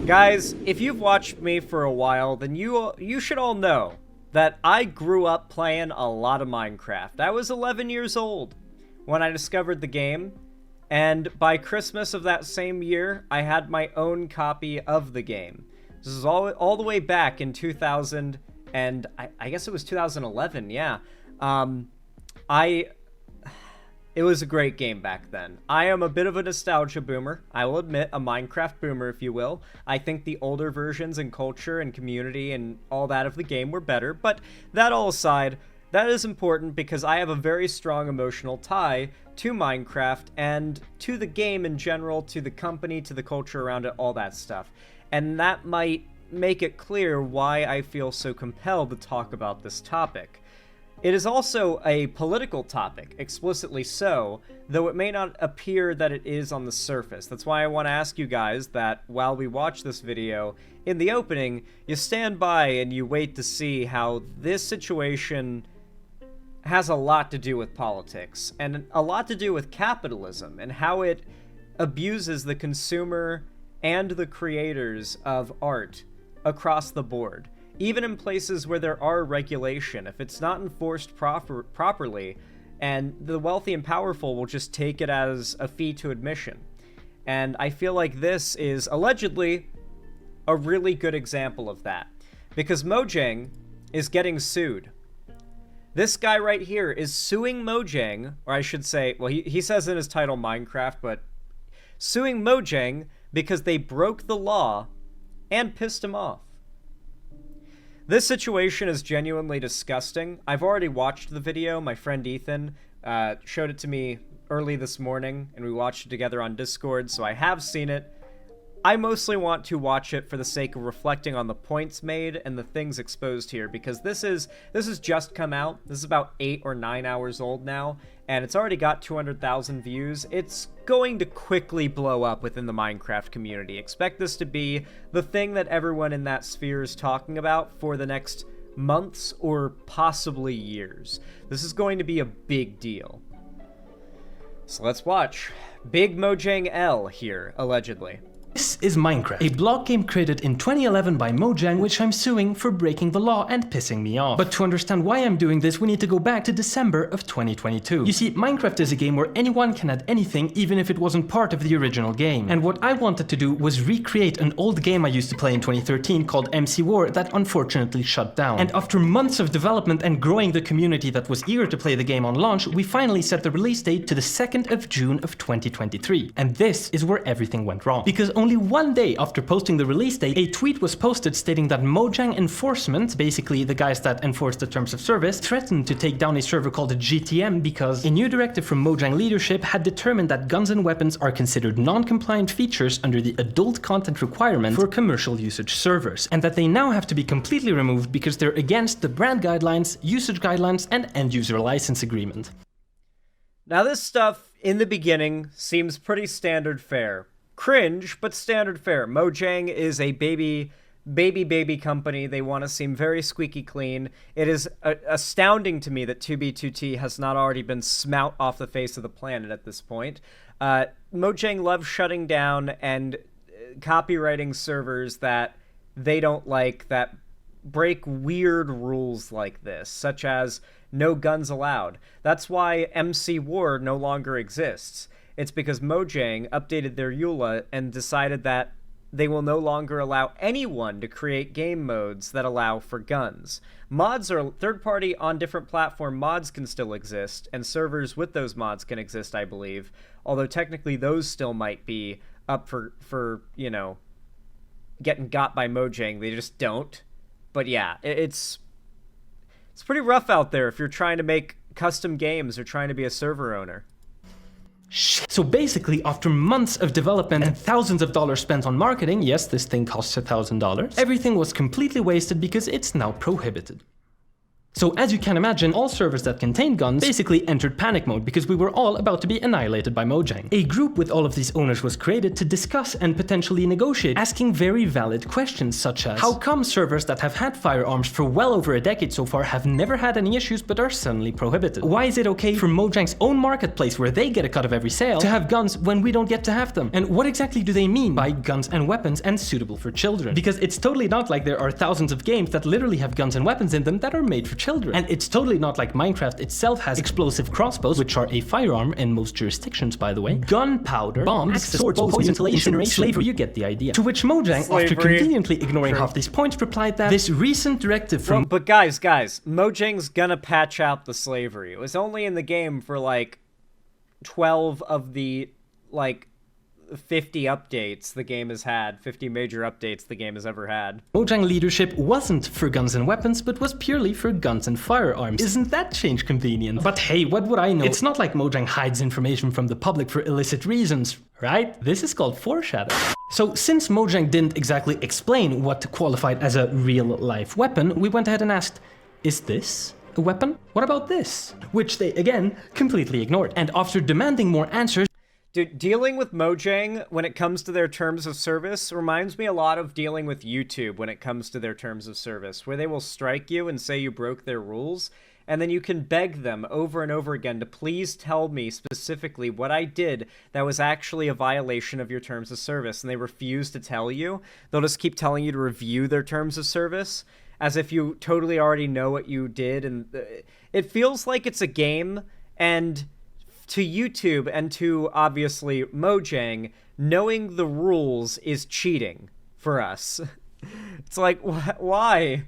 Guys, if you've watched me for a while, then you should all know that I grew up playing a lot of Minecraft. I was 11 years old when I discovered the game, and by Christmas of that same year, I had my own copy of the game. This is all the way back in 2000, and I guess it was 2011, yeah. It was a great game back then. I am a bit of a nostalgia boomer. I will admit, a Minecraft boomer, if you will. I think the older versions and culture and community and all that of the game were better, but that all aside, that is important because I have a very strong emotional tie to Minecraft and to the game in general, to the company, to the culture around it, all that stuff. And that might make it clear why I feel so compelled to talk about this topic. It is also a political topic, explicitly so, though it may not appear that it is on the surface. That's why I want to ask you guys that while we watch this video, in the opening, you stand by and you wait to see how this situation has a lot to do with politics, and a lot to do with capitalism, and how it abuses the consumer and the creators of art across the board. Even in places where there are regulation, if it's not enforced properly, and the wealthy and powerful will just take it as a fee to admission. And I feel like this is allegedly a really good example of that, because Mojang is getting sued. This guy right here is suing Mojang, or I should say, well, he says in his title Minecraft, but suing Mojang because they broke the law and pissed him off. This situation is genuinely disgusting. I've already watched the video. My friend Ethan showed it to me early this morning, and we watched it together on Discord, so I have seen it. I mostly want to watch it for the sake of reflecting on the points made and the things exposed here, because this has just come out. This is about 8 or 9 hours old now, and it's already got 200,000 views. It's going to quickly blow up within the Minecraft community. Expect this to be the thing that everyone in that sphere is talking about for the next months or possibly years. This is going to be a big deal. So let's watch. Big Mojang L here, allegedly. This is Minecraft, a block game created in 2011 by Mojang, which I'm suing for breaking the law and pissing me off. But to understand why I'm doing this, we need to go back to December of 2022. You see, Minecraft is a game where anyone can add anything, even if it wasn't part of the original game. And what I wanted to do was recreate an old game I used to play in 2013 called MC War that unfortunately shut down. And after months of development and growing the community that was eager to play the game on launch, we finally set the release date to the 2nd of June of 2023. And this is where everything went wrong. Because only one day after posting the release date, a tweet was posted stating that Mojang Enforcement, basically the guys that enforce the terms of service, threatened to take down a server called GTM because a new directive from Mojang leadership had determined that guns and weapons are considered non-compliant features under the adult content requirement for commercial usage servers, and that they now have to be completely removed because they're against the brand guidelines, usage guidelines, and end-user license agreement. Now this stuff, in the beginning, seems pretty standard fare. Cringe, but standard fare. Mojang is a baby company. They want to seem very squeaky clean. It is astounding to me that 2B2T has not already been smout off the face of the planet at this point. Mojang loves shutting down and copywriting servers that they don't like, that break weird rules like this, such as no guns allowed. That's why MC War no longer exists. It's because Mojang updated their EULA and decided that they will no longer allow anyone to create game modes that allow for guns. Mods are third-party on different platform mods can still exist, and servers with those mods can exist, I believe. Although technically those still might be up for you know, getting got by Mojang. They just don't. But yeah, it's pretty rough out there if you're trying to make custom games or trying to be a server owner. So basically, after months of development and thousands of dollars spent on marketing, yes, this thing costs $1,000, everything was completely wasted because it's now prohibited. So as you can imagine, all servers that contained guns basically entered panic mode because we were all about to be annihilated by Mojang. A group with all of these owners was created to discuss and potentially negotiate, asking very valid questions such as, how come servers that have had firearms for well over a decade so far have never had any issues but are suddenly prohibited? Why is it okay for Mojang's own marketplace, where they get a cut of every sale, to have guns when we don't get to have them? And what exactly do they mean by guns and weapons and suitable for children? Because it's totally not like there are thousands of games that literally have guns and weapons in them that are made for children. And it's totally not like Minecraft itself has explosive crossbows, which are a firearm in most jurisdictions, by the way, gunpowder, bombs, swords, poison, incineration, slavery, you get the idea. To which Mojang, after conveniently ignoring half these points, replied that this recent directive from... Well, but guys, Mojang's gonna patch out the slavery. It was only in the game for like 12 of the like 50 updates the game has had, 50 major updates the game has ever had. Mojang leadership wasn't for guns and weapons, but was purely for guns and firearms. Isn't that change convenient? But hey, what would I know? It's not like Mojang hides information from the public for illicit reasons, right? This is called foreshadowing. So since Mojang didn't exactly explain what qualified as a real-life weapon, we went ahead and asked, is this a weapon? What about this? Which they, again, completely ignored. And after demanding more answers, dude, dealing with Mojang when it comes to their terms of service reminds me a lot of dealing with YouTube when it comes to their terms of service, where they will strike you and say you broke their rules, and then you can beg them over and over again to please tell me specifically what I did that was actually a violation of your terms of service, and they refuse to tell you. They'll just keep telling you to review their terms of service, as if you totally already know what you did, and it feels like it's a game, and to YouTube and to, obviously, Mojang, knowing the rules is cheating for us. It's like, why?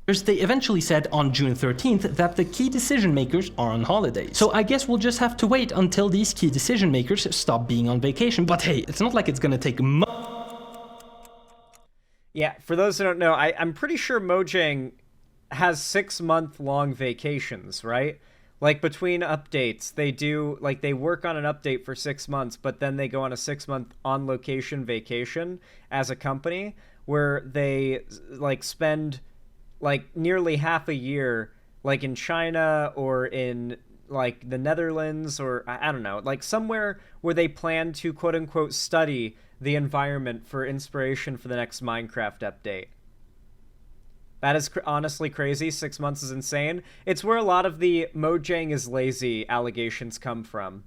They eventually said on June 13th that the key decision makers are on holidays. So I guess we'll just have to wait until these key decision makers stop being on vacation. But hey, it's not like it's gonna take months. Yeah, for those who don't know, I'm pretty sure Mojang has 6-month-long vacations, right? Like, between updates, they do, like, they work on an update for 6 months, but then they go on a 6-month on-location vacation as a company, where they, like, spend, like, nearly half a year, like, in China or in, like, the Netherlands or, I don't know, like, somewhere where they plan to, quote-unquote, study the environment for inspiration for the next Minecraft update. That is honestly crazy. 6 months is insane. It's where a lot of the Mojang is lazy allegations come from.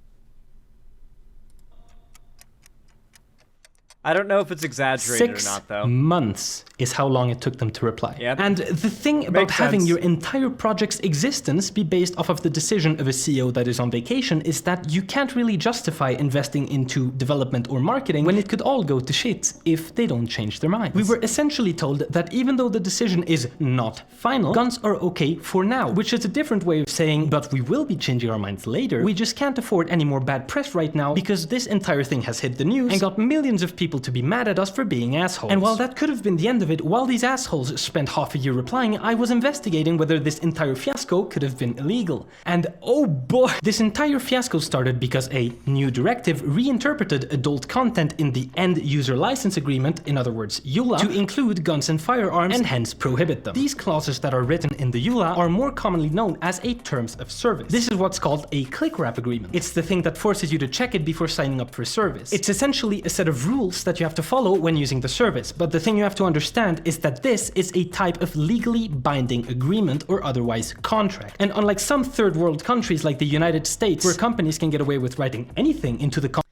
I don't know if it's exaggerated or not, though. 6 months is how long it took them to reply. Yep. And the thing about having your entire project's existence be based off of the decision of a CEO that is on vacation is that you can't really justify investing into development or marketing when it could all go to shit if they don't change their minds. We were essentially told that even though the decision is not final, guns are okay for now, which is a different way of saying, but we will be changing our minds later. We just can't afford any more bad press right now because this entire thing has hit the news and got millions of people to be mad at us for being assholes. And while that could have been the end of it, while these assholes spent half a year replying, I was investigating whether this entire fiasco could have been illegal. And oh boy, this entire fiasco started because a new directive reinterpreted adult content in the End User License Agreement, in other words EULA, to include guns and firearms and hence prohibit them. These clauses that are written in the EULA are more commonly known as a terms of service. This is what's called a click wrap agreement. It's the thing that forces you to check it before signing up for a service. It's essentially a set of rules that you have to follow when using the service, but the thing you have to understand is that this is a type of legally binding agreement or otherwise contract. And unlike some third world countries like the United States, where companies can get away with writing anything into the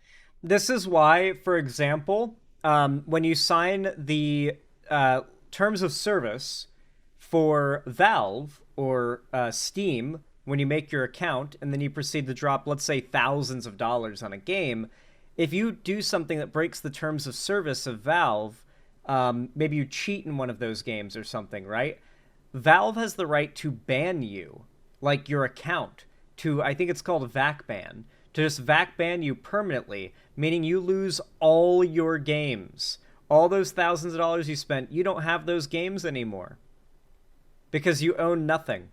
This is why, for example, when you sign the terms of service for Valve or Steam, when you make your account and then you proceed to drop, let's say, thousands of dollars on a game, if you do something that breaks the terms of service of Valve, maybe you cheat in one of those games or something, right? Valve has the right to ban you, like your account, to, I think it's called a VAC ban, to just VAC ban you permanently, meaning you lose all your games. All those thousands of dollars you spent, you don't have those games anymore. Because you own nothing.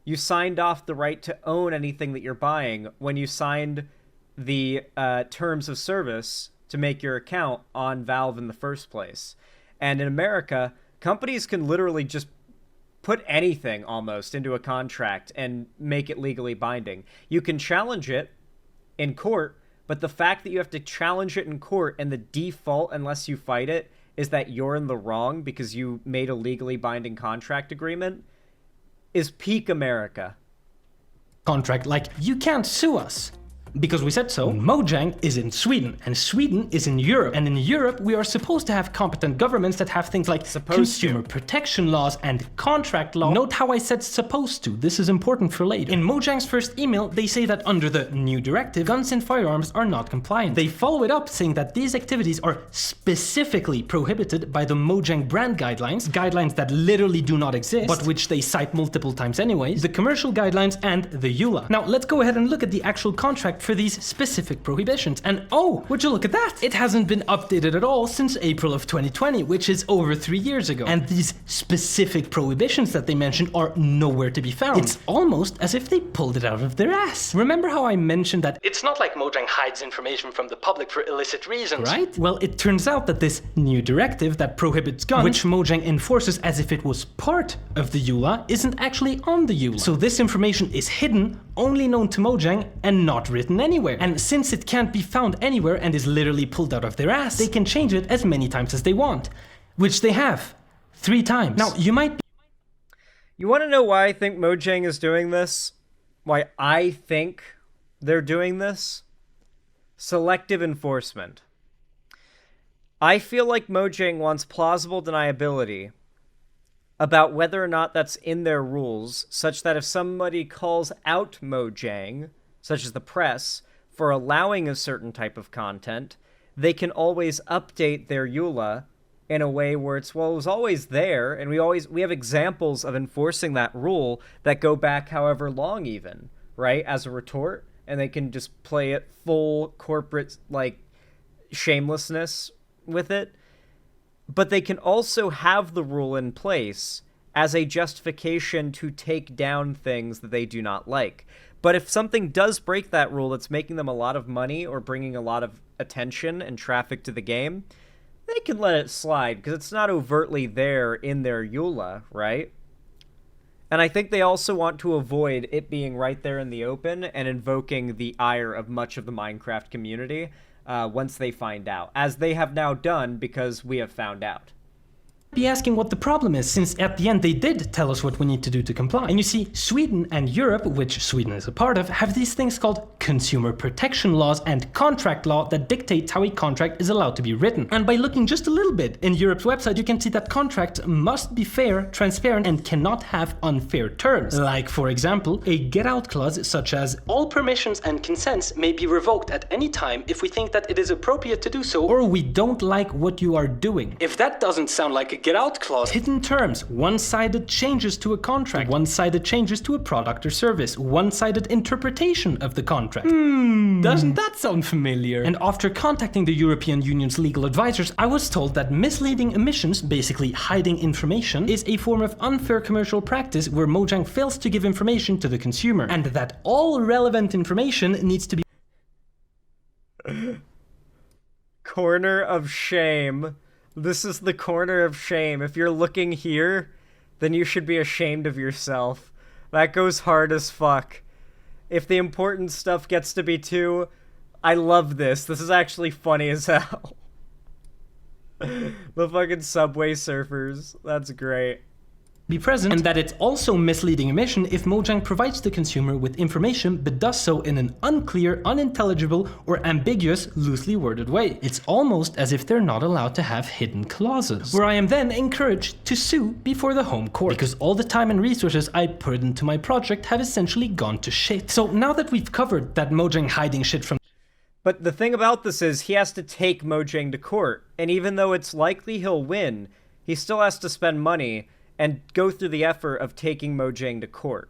You signed off the right to own anything that you're buying when you signed the terms of service to make your account on Valve in the first place. And in America, companies can literally just put anything almost into a contract and make it legally binding. You can challenge it in court, but the fact that you have to challenge it in court and the default, unless you fight it, is that you're in the wrong because you made a legally binding contract agreement is peak America. Contract, like, you can't sue us because we said so. Mojang is in Sweden, and Sweden is in Europe. And in Europe, we are supposed to have competent governments that have things like consumer protection laws and contract law. Note how I said supposed to. This is important for later. In Mojang's first email, they say that under the new directive, guns and firearms are not compliant. They follow it up saying that these activities are specifically prohibited by the Mojang brand guidelines, guidelines that literally do not exist, but which they cite multiple times anyways, the commercial guidelines, and the EULA. Now, let's go ahead and look at the actual contract for these specific prohibitions. And oh, would you look at that? It hasn't been updated at all since April of 2020, which is over 3 years ago. And these specific prohibitions that they mentioned are nowhere to be found. It's almost as if they pulled it out of their ass. Remember how I mentioned that it's not like Mojang hides information from the public for illicit reasons, right? Well, it turns out that this new directive that prohibits guns, which Mojang enforces as if it was part of the EULA, isn't actually on the EULA. So this information is hidden, only known to Mojang, and not written anywhere. And since it can't be found anywhere and is literally pulled out of their ass, they can change it as many times as they want, which they have 3 times. Now, you might be... You want to know why I think Mojang is doing this? Why I think they're doing this? Selective enforcement. I feel like Mojang wants plausible deniability about whether or not that's in their rules, such that if somebody calls out Mojang, such as the press, for allowing a certain type of content, they can always update their EULA in a way where it's, well, it was always there, and we have examples of enforcing that rule that go back however long even, right, as a retort, and they can just play it full corporate, like, shamelessness with it. But they can also have the rule in place as a justification to take down things that they do not like. But if something does break that rule that's making them a lot of money or bringing a lot of attention and traffic to the game, they can let it slide because it's not overtly there in their EULA, right? And I think they also want to avoid it being right there in the open and invoking the ire of much of the Minecraft community once they find out, as they have now done because we have found out. Be asking what the problem is, since at the end they did tell us what we need to do to comply. And you see, Sweden and Europe, which Sweden is a part of, have these things called consumer protection laws and contract law that dictate how a contract is allowed to be written. And by looking just a little bit in Europe's website, you can see that contracts must be fair, transparent, and cannot have unfair terms. Like, for example, a get-out clause such as all permissions and consents may be revoked at any time if we think that it is appropriate to do so, or we don't like what you are doing. If that doesn't sound like a get-out clause. Hidden terms, one-sided changes to a contract, one-sided changes to a product or service, one-sided interpretation of the contract. Doesn't that sound familiar? And after contacting the European Union's legal advisors, I was told that misleading omissions, basically hiding information, is a form of unfair commercial practice where Mojang fails to give information to the consumer, and that all relevant information needs to be... Corner of shame. This is the corner of shame. If you're looking here, then you should be ashamed of yourself. That goes hard as fuck. If the important stuff gets to be 2, I love this. This is actually funny as hell. The fucking Subway Surfers. That's great. Be present, and that it's also misleading omission if Mojang provides the consumer with information but does so in an unclear, unintelligible, or ambiguous, loosely worded way. It's almost as if they're not allowed to have hidden clauses, where I am then encouraged to sue before the home court, because all the time and resources I put into my project have essentially gone to shit. So now that we've covered that Mojang hiding shit from... But the thing about this is he has to take Mojang to court, and even though it's likely he'll win, he still has to spend money and go through the effort of taking Mojang to court.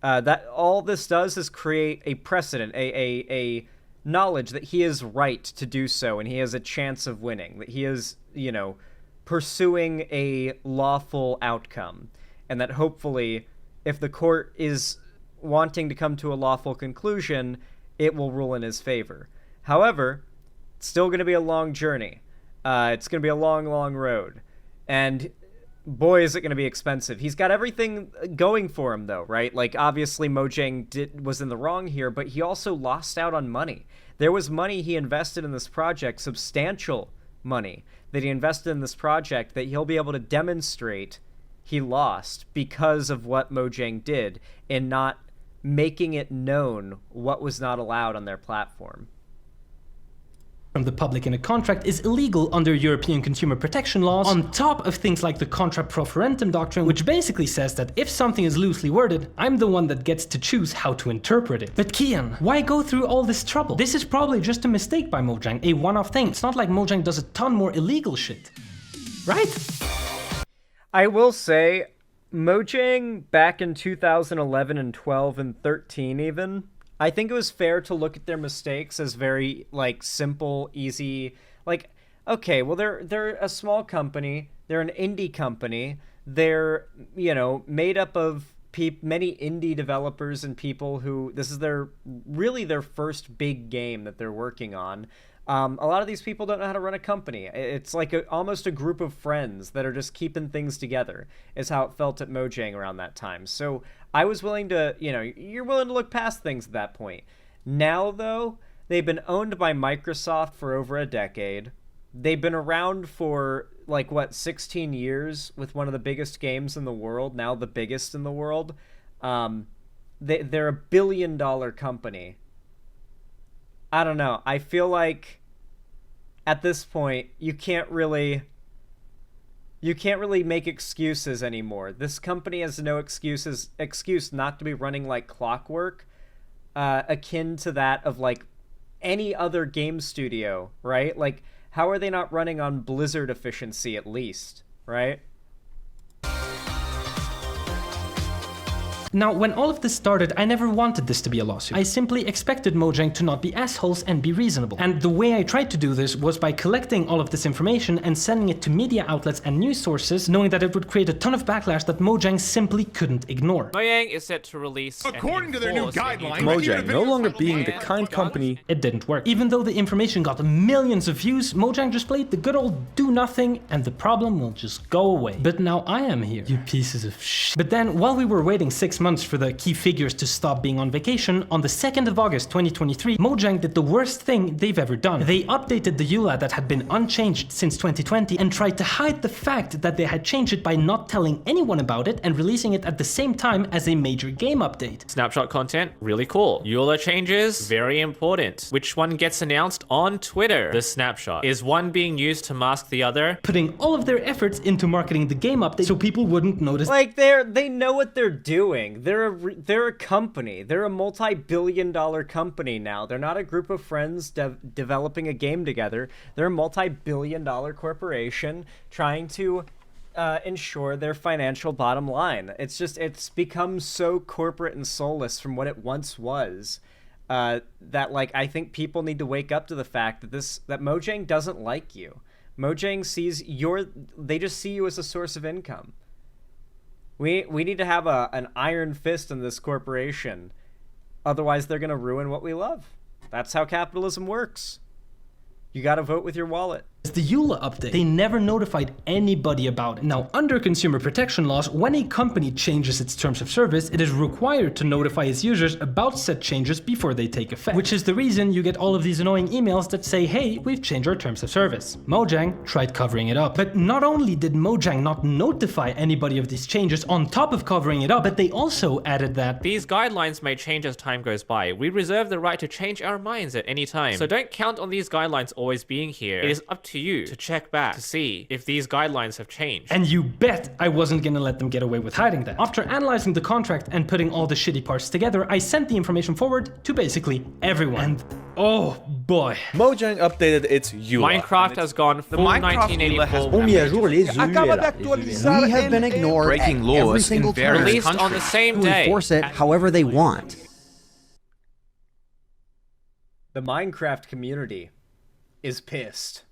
That all this does is create a precedent, a knowledge that he is right to do so, and he has a chance of winning, that he is, you know, pursuing a lawful outcome, and that hopefully, if the court is wanting to come to a lawful conclusion, it will rule in his favor. However, it's still going to be a long journey. It's going to be a long, long road. And boy, is it going to be expensive. He's got everything going for him, though, right? Like, obviously, Mojang was in the wrong here, but he also lost out on money. There was money he invested in this project, substantial money that he invested in this project that he'll be able to demonstrate he lost because of what Mojang did in not making it known what was not allowed on their platform. From the public in a contract is illegal under European consumer protection laws, on top of things like the contra pro forentum doctrine, which basically says that if something is loosely worded, I'm the one that gets to choose how to interpret it. But Kian, why go through all this trouble? This is probably just a mistake by Mojang, a one-off thing. It's not like Mojang does a ton more illegal shit. Right? I will say, Mojang back in 2011 and 12 and 13 even, I think it was fair to look at their mistakes as very, like, simple, easy, like, okay, well, they're a small company, they're an indie company, they're, you know, made up of many indie developers and people who, this is really their first big game that they're working on. A lot of these people don't know how to run a company. It's like almost a group of friends that are just keeping things together, is how it felt at Mojang around that time. So I was willing to, you know, you're willing to look past things at that point. Now, though, they've been owned by Microsoft for over a decade. They've been around for, like, 16 years with one of the biggest games in the world, now the biggest in the world. They're a billion-dollar company. I don't know. I feel like at this point you can't really make excuses anymore. This company has no excuse not to be running like clockwork, akin to that of like any other game studio, right? Like, how are they not running on Blizzard efficiency at least, right? Now, when all of this started, I never wanted this to be a lawsuit. I simply expected Mojang to not be assholes and be reasonable. And the way I tried to do this was by collecting all of this information and sending it to media outlets and news sources, knowing that it would create a ton of backlash that Mojang simply couldn't ignore. Mojang is set to release, according to their new guidelines, Mojang no longer being the kind company. It didn't work. Even though the information got millions of views, Mojang just played the good old do nothing and the problem will just go away. But now I am here, you pieces of shit. But then, while we were waiting 6 months for the key figures to stop being on vacation, on the 2nd of August 2023, Mojang did the worst thing they've ever done. They updated the EULA that had been unchanged since 2020 and tried to hide the fact that they had changed it by not telling anyone about it and releasing it at the same time as a major game update. Snapshot content, really cool. EULA changes, very important. Which one gets announced on Twitter? The snapshot. Is one being used to mask the other? Putting all of their efforts into marketing the game update so people wouldn't notice. Like, they know what they're doing. They're a company. They're a multi-billion-dollar company now. They're not a group of friends developing a game together. They're a multi-billion-dollar corporation trying to ensure their financial bottom line. It's become so corporate and soulless from what it once was, that, like, I think people need to wake up to the fact that Mojang doesn't like you. Mojang they just see you as a source of income. We need to have an iron fist in this corporation. Otherwise, they're going to ruin what we love. That's how capitalism works. You got to vote with your wallet. The EULA update. They never notified anybody about it. Now, under consumer protection laws, when a company changes its terms of service, it is required to notify its users about said changes before they take effect. Which is the reason you get all of these annoying emails that say, hey, we've changed our terms of service. Mojang tried covering it up. But not only did Mojang not notify anybody of these changes on top of covering it up, but they also added that these guidelines may change as time goes by. We reserve the right to change our minds at any time. So don't count on these guidelines always being here. It is up to you to check back to see if these guidelines have changed. And you bet I wasn't gonna let them get away with hiding that. After analyzing the contract and putting all the shitty parts together, I sent the information forward to basically everyone. And oh boy. Mojang updated its EULA. Minecraft has gone full 1984. On mis à jour les EULA. We have been ignored breaking laws every single in various time Released on the same to day. enforce it however they want. The Minecraft community is pissed.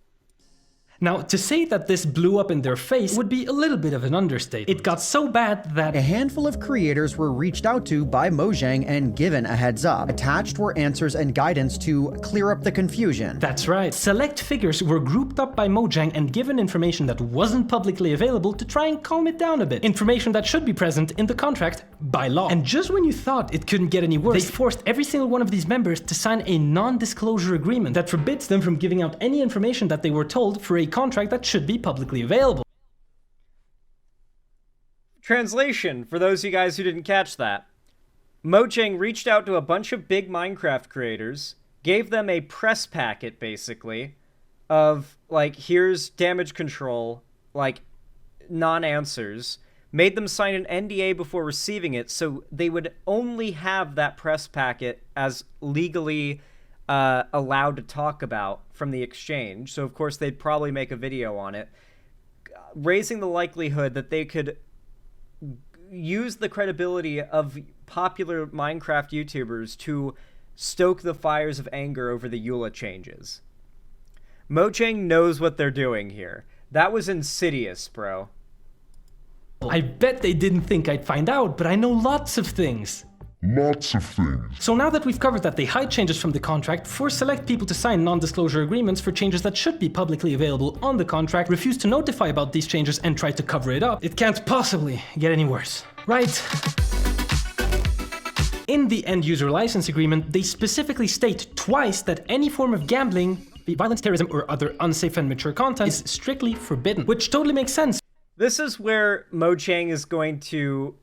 Now, to say that this blew up in their face would be a little bit of an understatement. It got so bad that a handful of creators were reached out to by Mojang and given a heads up. Attached were answers and guidance to clear up the confusion. That's right. Select figures were grouped up by Mojang and given information that wasn't publicly available to try and calm it down a bit. Information that should be present in the contract by law. And just when you thought it couldn't get any worse, they forced every single one of these members to sign a non-disclosure agreement that forbids them from giving out any information that they were told for a contract that should be publicly available. Translation, for those of you guys who didn't catch that. Mojang reached out to a bunch of big Minecraft creators, gave them a press packet, basically, of, like, here's damage control, like, non-answers, made them sign an NDA before receiving it, so they would only have that press packet as legally allowed to talk about from the exchange. So, of course, they'd probably make a video on it, raising the likelihood that they could use the credibility of popular Minecraft YouTubers to stoke the fires of anger over the EULA changes. Mojang knows what they're doing here. That was insidious, bro. I bet they didn't think I'd find out, but I know lots of things. So now that we've covered that they hide changes from the contract, force select people to sign non-disclosure agreements for changes that should be publicly available on the contract, refuse to notify about these changes and try to cover it up, it can't possibly get any worse, right? In the end-user license agreement, they specifically state twice that any form of gambling, be violence, terrorism, or other unsafe and mature content is strictly forbidden, which totally makes sense. This is where Mojang is going to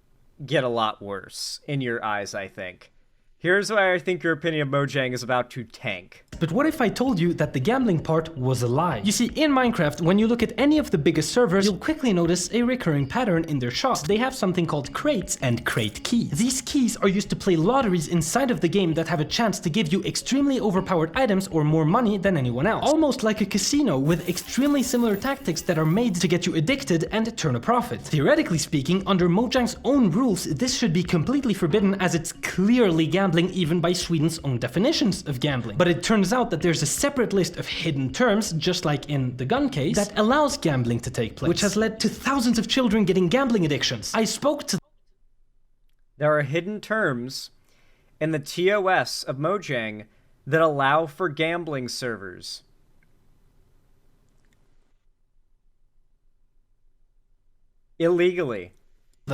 get a lot worse in your eyes, I think. Here's why I think your opinion of Mojang is about to tank. But what if I told you that the gambling part was a lie? You see, in Minecraft, when you look at any of the biggest servers, you'll quickly notice a recurring pattern in their shops. They have something called crates and crate keys. These keys are used to play lotteries inside of the game that have a chance to give you extremely overpowered items or more money than anyone else. Almost like a casino with extremely similar tactics that are made to get you addicted and turn a profit. Theoretically speaking, under Mojang's own rules, this should be completely forbidden as it's clearly gambling even by Sweden's own definitions of gambling. But it turns out that there's a separate list of hidden terms, just like in the gun case, that allows gambling to take place, which has led to thousands of children getting gambling addictions. I spoke to... There are hidden terms in the TOS of Mojang that allow for gambling servers. Illegally.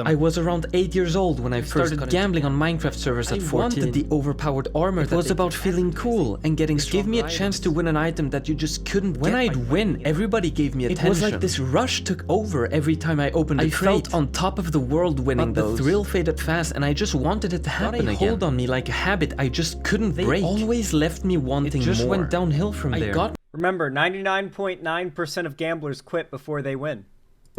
I was around 8 years old when I first started gambling on Minecraft servers at 14. I wanted the overpowered armor. It was about feeling cool and getting strong. It gave me a chance to win an item that you just couldn't get. When I'd win, everybody gave me attention. It was like this rush took over every time I opened a crate. I felt on top of the world winning those. The thrill faded fast and I just wanted it to happen again. Hold on me like a habit I just couldn't break. They always left me wanting more. It just went downhill from there. Remember, 99.9% of gamblers quit before they win.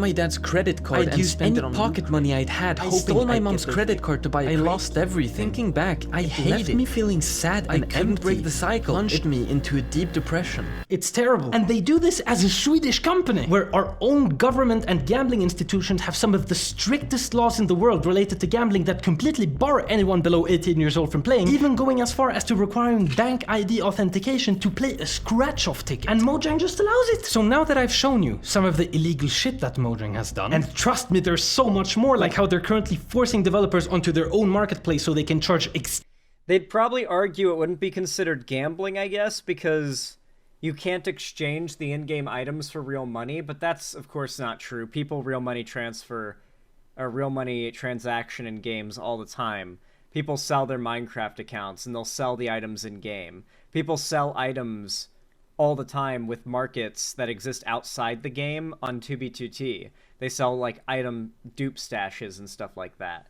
My dad's credit card and spent any pocket money I'd had. I stole my mom's credit card to buy a crate. I lost everything. Thinking back, I hate it. Left me feeling sad and empty. I couldn't break the cycle. Plunged me into a deep depression. It's terrible. And they do this as a Swedish company, where our own government and gambling institutions have some of the strictest laws in the world related to gambling that completely bar anyone below 18 years old from playing, even going as far as to requiring bank ID authentication to play a scratch-off ticket. And Mojang just allows it. So now that I've shown you some of the illegal shit that Mojang has done, and trust me, there's so much more, like how they're currently forcing developers onto their own marketplace so they can charge They'd probably argue it wouldn't be considered gambling, I guess, because you can't exchange the in-game items for real money, but that's, of course, not true. People real money transfer, or real money transaction in games all the time. People sell their Minecraft accounts, and they'll sell the items in-game. People sell items all the time with markets that exist outside the game on 2B2T. They sell, like, item dupe stashes and stuff like that.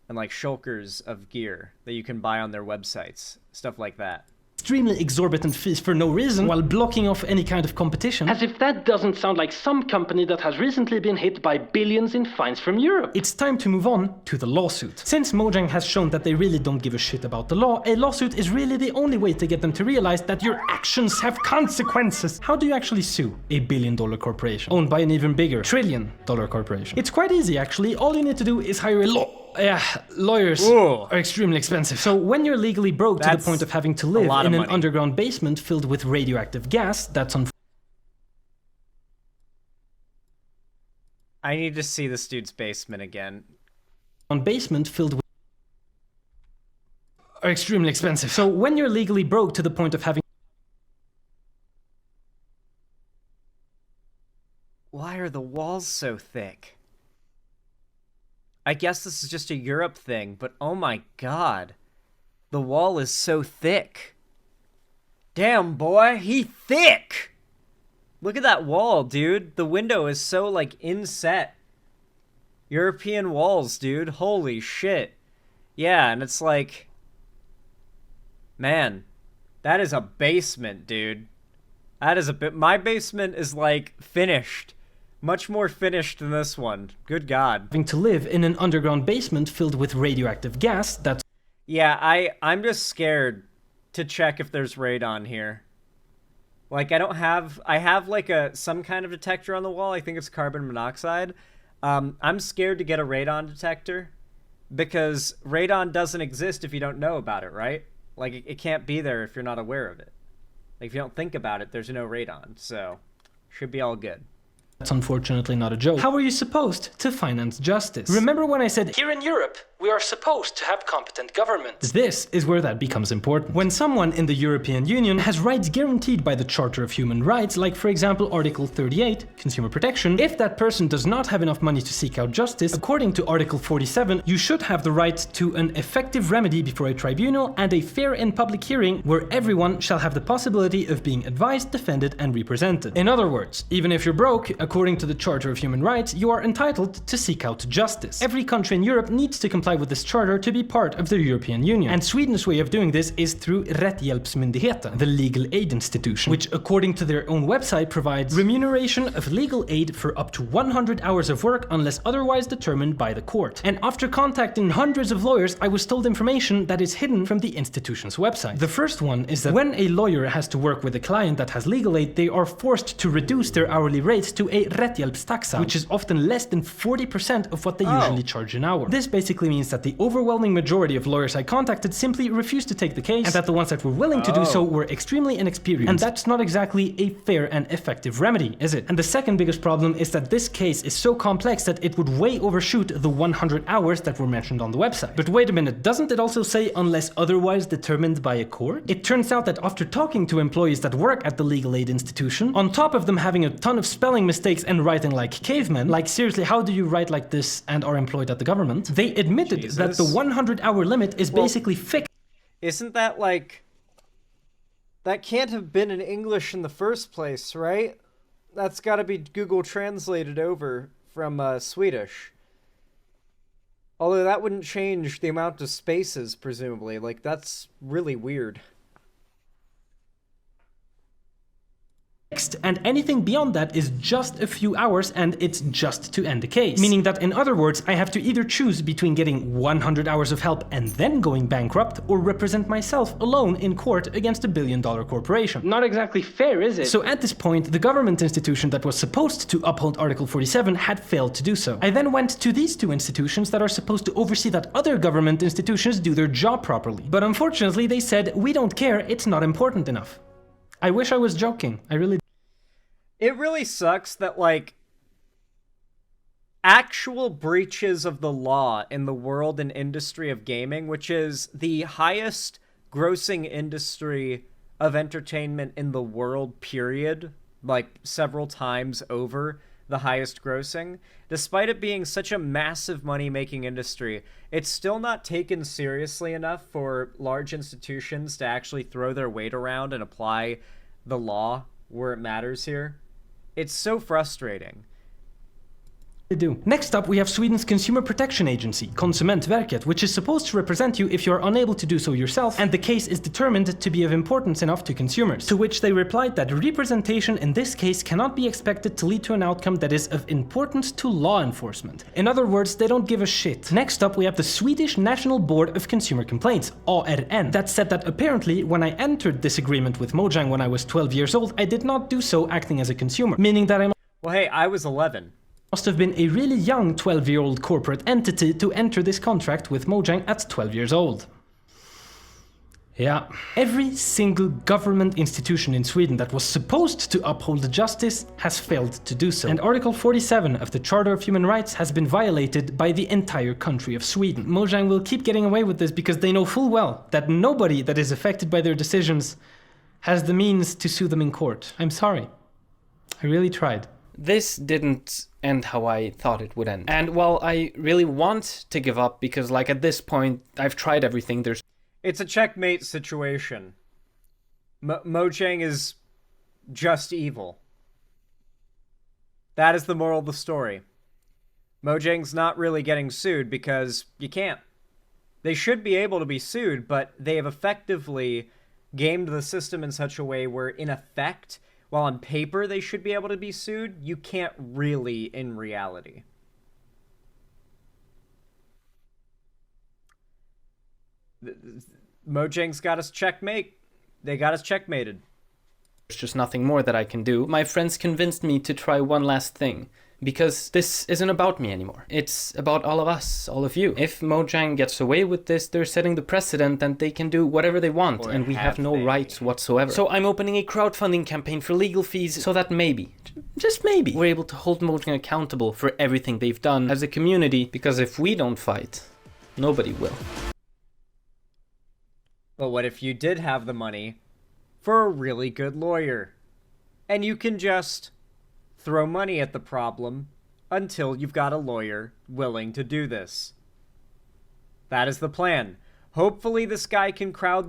And, like, shulkers of gear that you can buy on their websites. Stuff like that. Extremely exorbitant fees for no reason while blocking off any kind of competition. As if that doesn't sound like some company that has recently been hit by billions in fines from Europe. It's time to move on to the lawsuit. Since Mojang has shown that they really don't give a shit about the law, a lawsuit is really the only way to get them to realize that your actions have consequences. How do you actually sue a billion-dollar corporation owned by an even bigger trillion-dollar corporation? It's quite easy, actually. All you need to do is hire a lawyers are extremely expensive. So when you're legally broke to the point of having to live in an underground basement filled with radioactive gas, that's I need to see this dude's basement again. Basement filled with are extremely expensive. So when you're legally broke to the point of having Why are the walls so thick? I guess this is just a Europe thing, but oh my god. The wall is so thick. Damn, boy, he thick! Look at that wall, dude. The window is so, like, inset. European walls, dude. Holy shit. Yeah, and it's like... Man, that is a basement, dude. That is a bit... My basement is, like, finished. Much more finished than this one. Good God. having to live in an underground basement filled with radioactive gas that's Yeah, I'm just scared to check if there's radon here. Like, I have like some kind of detector on the wall. I think it's carbon monoxide. I'm scared to get a radon detector because radon doesn't exist if you don't know about it, right? Like, it can't be there if you're not aware of it. Like, if you don't think about it, there's no radon, so should be all good. That's unfortunately not a joke. How are you supposed to finance justice? Remember when I said, here in Europe, we are supposed to have competent governments? This is where that becomes important. When someone in the European Union has rights guaranteed by the Charter of Human Rights, like for example Article 38, consumer protection, if that person does not have enough money to seek out justice, according to Article 47, you should have the right to an effective remedy before a tribunal and a fair and public hearing where everyone shall have the possibility of being advised, defended, and represented. In other words, even if you're broke, according to the Charter of Human Rights, you are entitled to seek out justice. Every country in Europe needs to comply with this charter to be part of the European Union. And Sweden's way of doing this is through Rättshjälpsmyndigheten, the legal aid institution, which according to their own website provides remuneration of legal aid for up to 100 hours of work unless otherwise determined by the court. And after contacting hundreds of lawyers, I was told information that is hidden from the institution's website. The first one is that when a lawyer has to work with a client that has legal aid, they are forced to reduce their hourly rates to a rättshjälpstaxa, which is often less than 40% of what they usually charge an hour. This basically means that the overwhelming majority of lawyers I contacted simply refused to take the case, and that the ones that were willing to do so were extremely inexperienced. And that's not exactly a fair and effective remedy, is it? And the second biggest problem is that this case is so complex that it would way overshoot the 100 hours that were mentioned on the website. But wait a minute, doesn't it also say unless otherwise determined by a court? It turns out that after talking to employees that work at the legal aid institution, on top of them having a ton of spelling mistakes and writing like cavemen, like seriously, how do you write like this and are employed at the government? They admitted that the 100-hour limit is basically fixed. Isn't that like... That can't have been in English in the first place, right? That's gotta be Google translated over from Swedish. Although that wouldn't change the amount of spaces, presumably. Like, that's really weird. And anything beyond that is just a few hours and it's just to end the case. Meaning that in other words, I have to either choose between getting 100 hours of help and then going bankrupt or represent myself alone in court against a billion-dollar corporation. Not exactly fair, is it? So at this point, the government institution that was supposed to uphold Article 47 had failed to do so. I then went to these two institutions that are supposed to oversee that other government institutions do their job properly. But unfortunately, they said, we don't care, it's not important enough. I wish I was joking. I really... It really sucks that, like, actual breaches of the law in the world and industry of gaming, which is the highest grossing industry of entertainment in the world, period, like several times over the highest grossing, despite it being such a massive money-making industry, it's still not taken seriously enough for large institutions to actually throw their weight around and apply the law where it matters here. It's so frustrating. Do. Next up, we have Sweden's Consumer Protection Agency, Konsumentverket, which is supposed to represent you if you are unable to do so yourself, and the case is determined to be of importance enough to consumers. To which they replied that representation in this case cannot be expected to lead to an outcome that is of importance to law enforcement. In other words, they don't give a shit. Next up, we have the Swedish National Board of Consumer Complaints, ARN, that said that apparently when I entered this agreement with Mojang when I was 12 years old, I did not do so acting as a consumer, meaning that I Well, hey, I was 11. Must have been a really young 12-year-old corporate entity to enter this contract with Mojang at 12 years old. Yeah. Every single government institution in Sweden that was supposed to uphold justice has failed to do so. And Article 47 of the Charter of Human Rights has been violated by the entire country of Sweden. Mojang will keep getting away with this because they know full well that nobody that is affected by their decisions has the means to sue them in court. I'm sorry. I really tried. This didn't end how I thought it would end. And while I really want to give up because like at this point I've tried everything, there's It's a checkmate situation. Mojang is just evil. That is the moral of the story. Mojang's not really getting sued because you can't. They should be able to be sued, but they have effectively gamed the system in such a way where, in effect, while on paper they should be able to be sued, you can't really in reality. Mojang's got us checkmate. They got us checkmated. There's just nothing more that I can do. My friends convinced me to try one last thing. Because this isn't about me anymore. It's about all of us, all of you. If Mojang gets away with this, they're setting the precedent and they can do whatever they want, and we have no rights whatsoever. So I'm opening a crowdfunding campaign for legal fees so that maybe, just maybe, we're able to hold Mojang accountable for everything they've done as a community, because if we don't fight, nobody will. But what if you did have the money for a really good lawyer? And you can just throw money at the problem until you've got a lawyer willing to do this. That is the plan. Hopefully this guy can crowdfund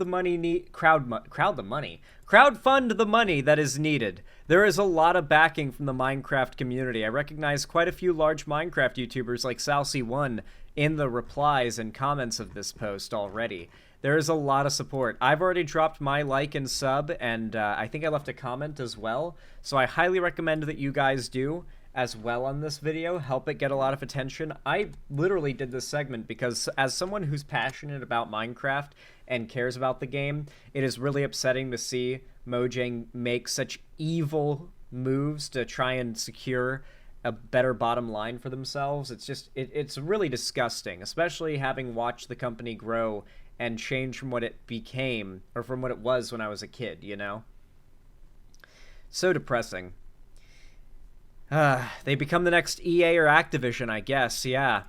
the money that is needed. There is a lot of backing from the Minecraft community. I recognize quite a few large Minecraft YouTubers like Salsy1 in the replies and comments of this post already. There is a lot of support. I've already dropped my like and sub, and I think I left a comment as well. So I highly recommend that you guys do as well on this video. Help it get a lot of attention. I literally did this segment because as someone who's passionate about Minecraft and cares about the game, it is really upsetting to see Mojang make such evil moves to try and secure a better bottom line for themselves. It's just, it's really disgusting, especially having watched the company grow and change from what it became, or from what it was when I was a kid, you know? So depressing. They become the next EA or Activision, I guess, yeah.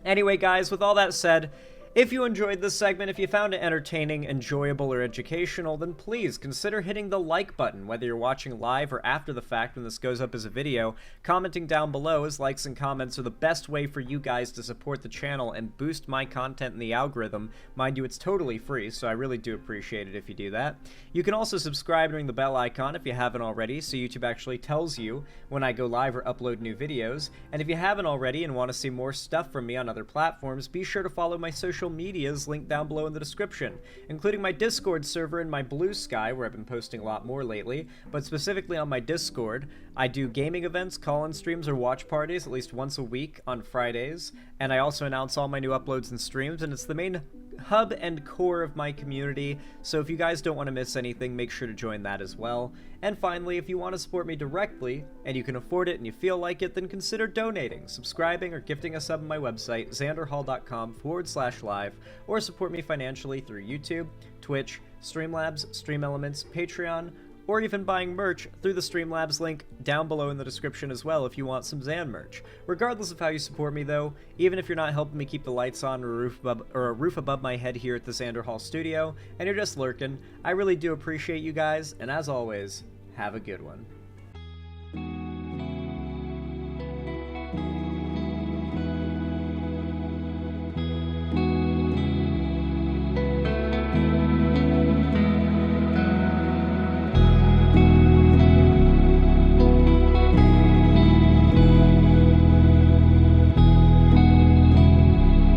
Anyway, guys, with all that said, if you enjoyed this segment, if you found it entertaining, enjoyable, or educational, then please consider hitting the like button, whether you're watching live or after the fact when this goes up as a video. Commenting down below, as likes and comments are the best way for you guys to support the channel and boost my content in the algorithm. Mind you, it's totally free, so I really do appreciate it if you do that. You can also subscribe and ring the bell icon if you haven't already, so YouTube actually tells you when I go live or upload new videos. And if you haven't already and want to see more stuff from me on other platforms, be sure to follow my social medias linked down below in the description, including my Discord server and my Blue Sky, where I've been posting a lot more lately. But specifically on my Discord, I do gaming events, call-in streams, or watch parties at least once a week on Fridays, and I also announce all my new uploads and streams, and it's the main hub and core of my community, so if you guys don't want to miss anything, make sure to join that as well. And finally, if you want to support me directly, and you can afford it and you feel like it, then consider donating, subscribing, or gifting a sub on my website, xanderhall.com/live, or support me financially through YouTube, Twitch, Streamlabs, Stream Elements, Patreon, or even buying merch through the Streamlabs link down below in the description as well if you want some Xan merch. Regardless of how you support me though, even if you're not helping me keep the lights on or a roof above my head here at the Xander Hall studio, and you're just lurking, I really do appreciate you guys, and as always, have a good one.